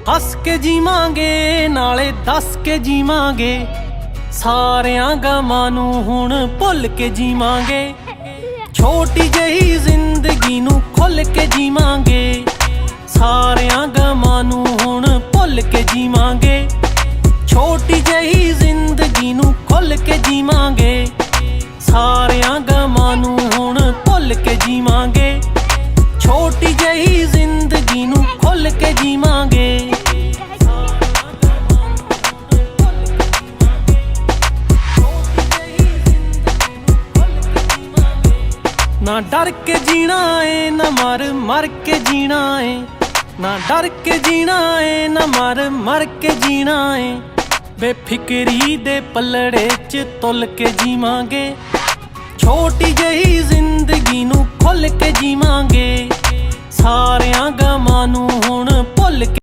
हस के जीवांगे नाले दस के जीवांगे, सारियां गमां नूं हुण भुल के जीवांगे। छोटी जही जिंदगी नूं खुल के जीवांगे, सारियां गमां नूं हुण भुल के जीवांगे। छोटी जही जिंदगी नूं खुल के जीवांगे, सारियां गमां नूं हुण भुल के जीवांगे। छोटी जही जिंदगी नूं खुल के जीवांगे। ना डर के जीना है ना मर मर के जीना है, ना डर के जीना है ना मर मर के जीना है। बेफिक्री दे पलड़े च तुल के जीवांगे, छोटी जही जिंदगी नूं खुल के जीवांगे। सारियां गमां नूं हुण भुल के